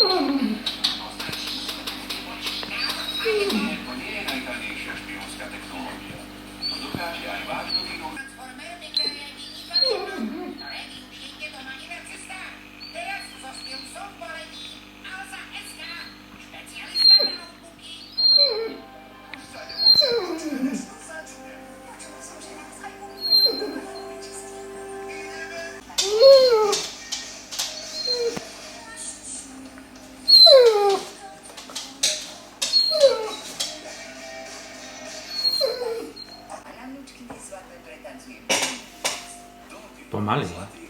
To nie je najtaniejsza szpionska technologia. To dokáže aj vážnu vinu. Pomaly.